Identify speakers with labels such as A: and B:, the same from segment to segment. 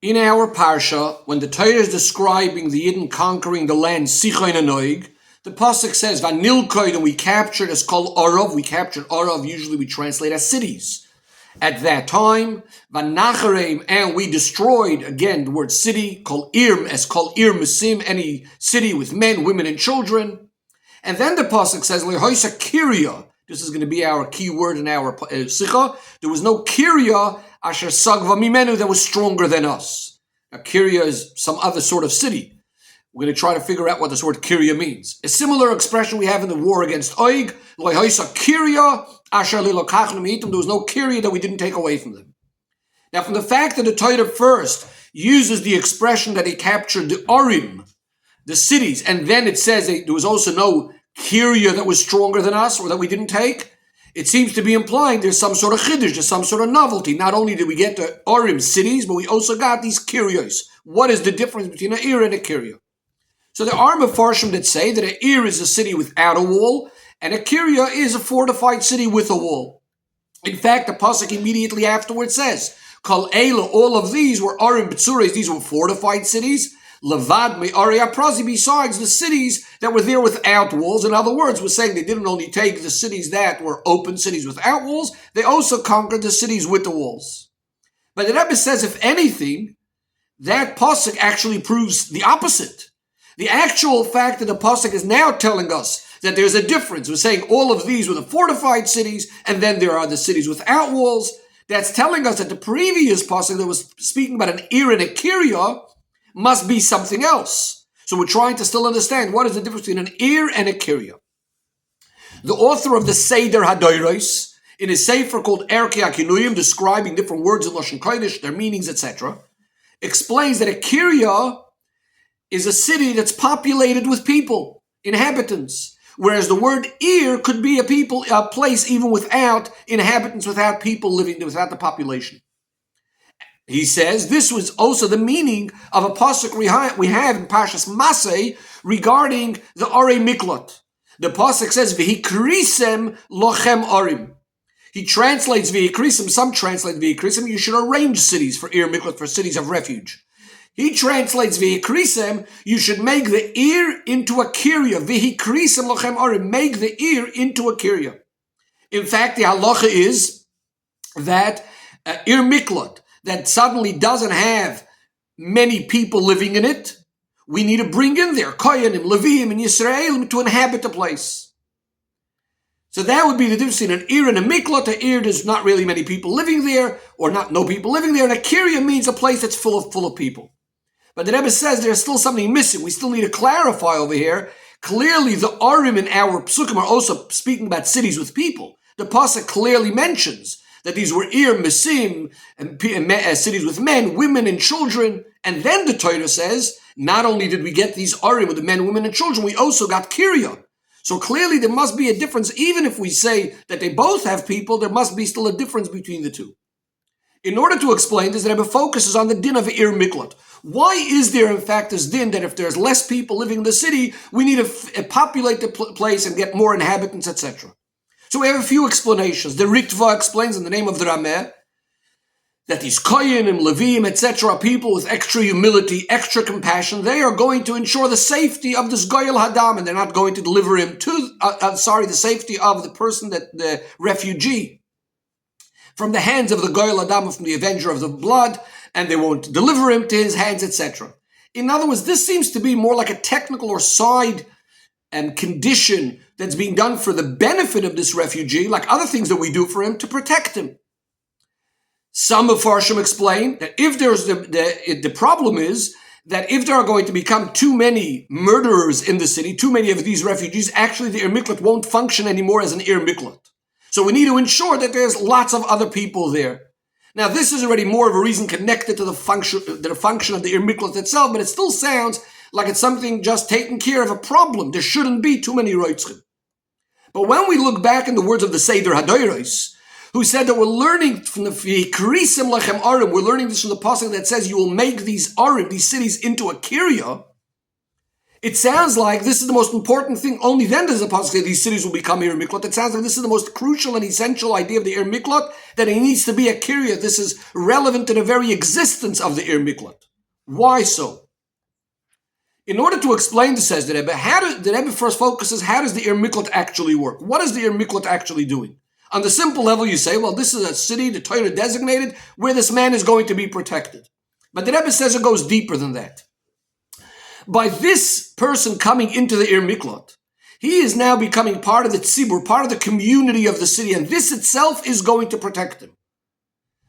A: In our parsha, when the Torah is describing the Yidden conquering the land, Sichon and Oig, the pasuk says, "Vanilkoid," and we captured, it's called Arav. We captured Arav. Usually we translate as cities. At that time, Vanachareim, and we destroyed, again, the word city, called Ir, as called Ir Mesim, any city with men, women, and children. And then the pasuk says, Lehoisa Kiria. This is going to be our key word in our Sicha. There was no Kiria, Asher Sagva Mimenu, that was stronger than us. Now, Kiria is some other sort of city. We're going to try to figure out what this word Kiria means. A similar expression we have in the war against Oig, Lehoisa Kiria, Asher Lilokachnu Miitum. There was no Kiria that we didn't take away from them. Now, from the fact that the Torah first uses the expression that he captured the Orim, the cities, and then it says that there was also no Kiria that was stronger than us or that we didn't take, it seems to be implying there's some sort of chiddush, there's some sort of novelty. Not only did we get the Orim cities, but we also got these Kiryos. What is the difference between an Ir and a Kirya? So there are Mefarshim that say that an Ir is a city without a wall, and a Kirya is a fortified city with a wall. In fact, the pasuk immediately afterwards says, Kol Eila, all of these were Orim B'tzures, these were fortified cities, Levad Me'aria Prazi, besides the cities that were there without walls. In other words, we're saying they didn't only take the cities that were open cities without walls, they also conquered the cities with the walls. But the Rebbe says, if anything, that pasuk actually proves the opposite. The actual fact that the pasuk is now telling us that there's a difference. We're saying all of these were the fortified cities, and then there are the cities without walls. That's telling us that the previous pasuk that was speaking about an Ir and a Kirya must be something else. So we're trying to still understand what is the difference between an Ir and a Kirya. The author of the Seder HaDoros, in his sefer called Erkei HaKinuyim, describing different words in Lashon Kodesh, their meanings, etc., explains that a Kirya is a city that's populated with people, inhabitants, whereas the word Ir could be a place even without inhabitants, without people living, without the population. He says this was also the meaning of a pasuk we have in Parshas Masei regarding the Orei Miklot. The pasuk says, "V'hikrisem lochem orim." He translates "v'hikrisem." Some translate "v'hikrisem." You should arrange cities for Ir Miklot, for cities of refuge. He translates "v'hikrisem." You should make the Ir into a Kirya. "V'hikrisem lochem orim." Make the Ir into a Kirya. In fact, the halacha is that Ir Miklot that suddenly doesn't have many people living in it, we need to bring in there Koyanim, Levim, and Yisraelim to inhabit the place. So that would be the difference between an Ir and a Miklot. An Ir, there's not really many people living there, or no people living there, and a Kirya means a place that's full of people. But the Rebbe says there's still something missing. We still need to clarify over here. Clearly, the Arim in our Psukim are also speaking about cities with people. The pasuk clearly mentions that these were Ir, Mesim, and cities with men, women, and children. And then the Torah says, not only did we get these Arim with the men, women, and children, we also got Kirya. So clearly there must be a difference. Even if we say that they both have people, there must be still a difference between the two. In order to explain this, the Rebbe focuses on the din of Ir Miklot. Why is there, in fact, this din that if there's less people living in the city, we need to populate the place and get more inhabitants, etc.? So we have a few explanations. The Ritva explains in the name of the Rameh that these Koyanim, Levim, etc., people with extra humility, extra compassion, they are going to ensure the safety of this Goyal Hadam, and they're not going to deliver him to, the safety of the person, the refugee, from the hands of the Goyal Hadam, from the avenger of the blood, and they won't deliver him to his hands, etc. In other words, this seems to be more like a technical or side condition that's being done for the benefit of this refugee, like other things that we do for him to protect him. Some of Farshim explain that if there's the problem is that if there are going to become too many murderers in the city, too many of these refugees, actually the Ir Miklot won't function anymore as an Ir Miklot. So we need to ensure that there's lots of other people there. Now, this is already more of a reason connected to the function of the Ir Miklot itself, but it still sounds like it's something just taking care of a problem. There shouldn't be too many roitzchim. But when we look back in the words of the Seder HaDoros, who said that we're learning from the V'hikrisem lachem Arim, we're learning this from the pasuk that says you will make these Arim, these cities, into a Kirya. It sounds like this is the most important thing. Only then does the pasuk say these cities will become Ir Miklot. It sounds like this is the most crucial and essential idea of the Ir Miklot, that it needs to be a kiryah. This is relevant to the very existence of the Ir Miklot. Why so? In order to explain this, says the Rebbe, the Rebbe first focuses, how does the Ir Miklot actually work? What is the Ir Miklot actually doing? On the simple level, you say, well, this is a city, the Torah designated, where this man is going to be protected. But the Rebbe says it goes deeper than that. By this person coming into the Ir Miklot, he is now becoming part of the tzibur, part of the community of the city, and this itself is going to protect him.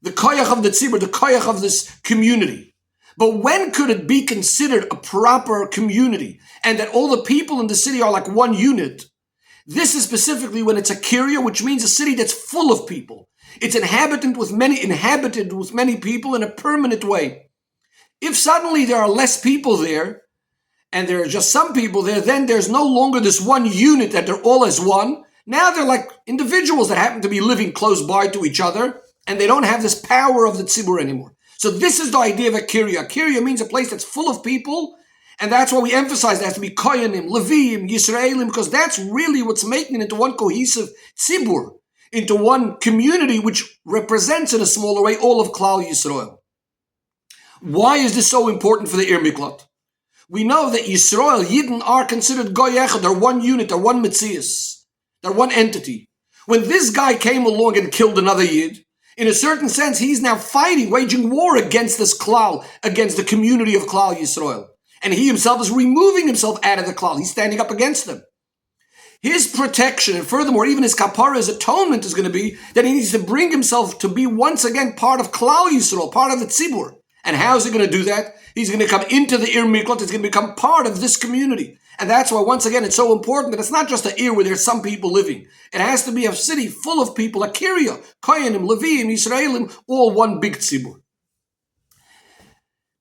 A: The koyach of the tzibur, the koyach of this community. But when could it be considered a proper community, and that all the people in the city are like one unit? This is specifically when it's a kiryah, which means a city that's full of people. It's inhabited with many people in a permanent way. If suddenly there are less people there, and there are just some people there, then there's no longer this one unit that they're all as one. Now they're like individuals that happen to be living close by to each other, and they don't have this power of the tzibur anymore. So this is the idea of a kiryah. A kiryah means a place that's full of people, and that's why we emphasize there has to be koyanim, levim, yisraelim, because that's really what's making it into one cohesive tzibur, into one community which represents in a smaller way all of Klal Yisrael. Why is this so important for the Ir Miklot? We know that Yisrael, Yidden, are considered goy echad. They're one unit, they're one metzias, they're one entity. When this guy came along and killed another Yid, in a certain sense, he's now fighting, waging war against this Klal, against the community of Klal Yisrael. And he himself is removing himself out of the Klal. He's standing up against them. His protection, and furthermore, even his kapara, his atonement, is going to be that he needs to bring himself to be once again part of Klal Yisrael, part of the tzibur. And how is he going to do that? He's going to come into the Ir Miklot. He's going to become part of this community. And that's why, once again, it's so important that it's not just an Ir where there's some people living. It has to be a city full of people, a kiryah, koyanim, levim, Yisraelim, all one big tzibur.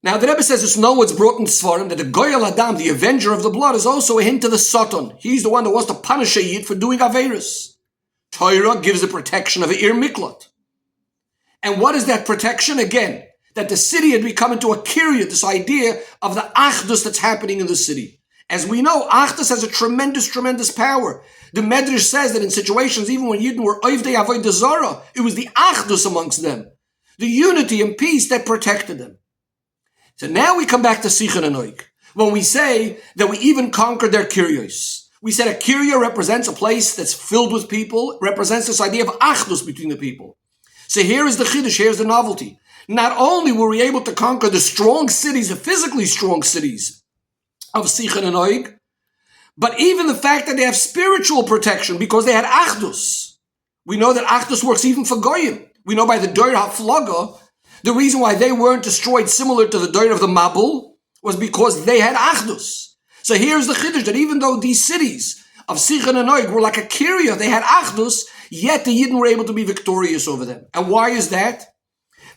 A: Now, the Rebbe says it's known what's brought in Sfarim, that the Goyal Adam, the avenger of the blood, is also a hint to the Satan. He's the one that wants to punish a Yid for doing Averis. Torah gives the protection of an Ir Miklot. And what is that protection? Again, that the city had become into a kiryah, this idea of the achdus that's happening in the city. As we know, achdus has a tremendous, tremendous power. The Medrash says that in situations, even when Yidden were oivdei avodah zarah, it was the achdus amongst them, the unity and peace that protected them. So now we come back to Sichon and Oig, when we say that we even conquered their kiryos. We said a kiryah represents a place that's filled with people, represents this idea of achdus between the people. So here is the chiddush, here's the novelty. Not only were we able to conquer the strong cities, the physically strong cities of Sichon and Oig, but even the fact that they have spiritual protection because they had achdus. We know that achdus works even for goyim. We know by the Doir HaFlaga, the reason why they weren't destroyed similar to the Doir of the Mabul was because they had achdus. So here's the chiddush, that even though these cities of Sichon and Oig were like a kiryah, they had achdus, yet the Yidden were able to be victorious over them. And why is that?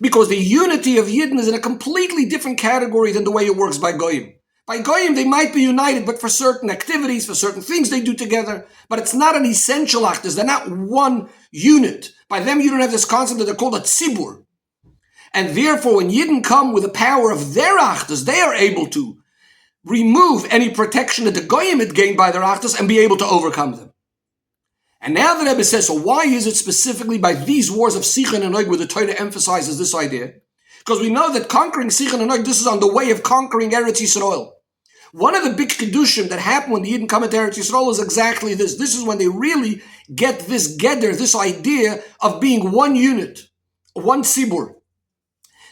A: Because the unity of Yidden is in a completely different category than the way it works by Goyim. By Goyim, they might be united, but for certain activities, for certain things they do together. But it's not an essential achdus. They're not one unit. By them, you don't have this concept that they're called a tzibur. And therefore, when Yidden come with the power of their achdus, they are able to remove any protection that the Goyim had gained by their achdus and be able to overcome them. And now the Rebbe says, so why is it specifically by these wars of Sichon and Oig where the Torah emphasizes this idea? Because we know that conquering Sichon and Oig, this is on the way of conquering Eretz Yisrael. One of the big kedushim that happen when the Yidden come into Eretz Yisrael is exactly this. This is when they really get this geder, this idea of being one unit, one tzibur.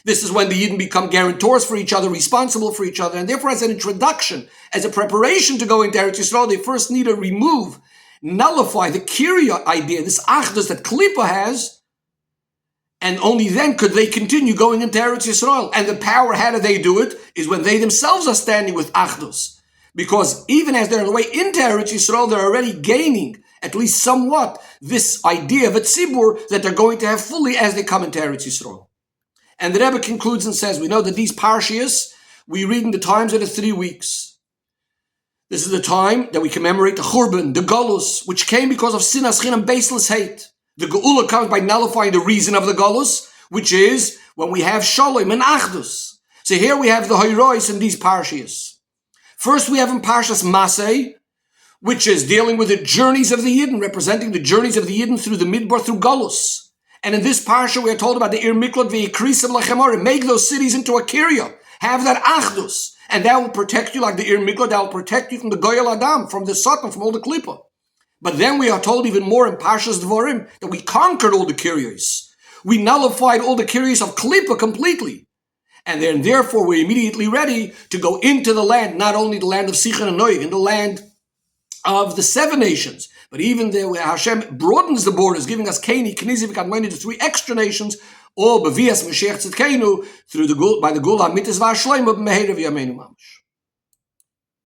A: This is when the Yidden become guarantors for each other, responsible for each other, and therefore as an introduction, as a preparation to go into Eretz Yisrael, they first need to nullify the kiryah idea, this achdus that Klippa has, and only then could they continue going into Eretz Yisrael. And the power, how do they do it? Is when they themselves are standing with achdus. Because even as they're on the way into Eretz Yisrael, they're already gaining, at least somewhat, this idea of a tzibur that they're going to have fully as they come into Eretz Yisrael. And the Rebbe concludes and says, we know that these parshias, we read in the times of the 3 weeks. This is the time that we commemorate the Churban, the Golus, which came because of sinas chinam, baseless hate. The Geula comes by nullifying the reason of the Golus, which is when we have Shalom and Achdus. So here we have the Hoirois in these parshias. First, we have in Parshas Masei, which is dealing with the journeys of the Yidden, representing the journeys of the Yidden through the Midbar, through Galus. And in this parsha, we are told about the Ir Miklot ve'ikrisim lachemor. Make those cities into a kirya. Have that achdus. And that will protect you like the Ir Miklot. That will protect you from the Goyal Adam, from the Satan, from all the Klippa. But then we are told even more in Parshas Devorim that we conquered all the kiryas. We nullified all the kiryas of Klippa completely. And then therefore we're immediately ready to go into the land, not only the land of Sichon and Noig, in the land of the 7 nations, but even there where Hashem broadens the borders, giving us Keni, Knizi, V'Kadmoni, the 3 extra nations, all Bevias Mashiach Tzidkenu, by the Gula Mitzvah Shleima B'Meheir V'Yameinu Mamash.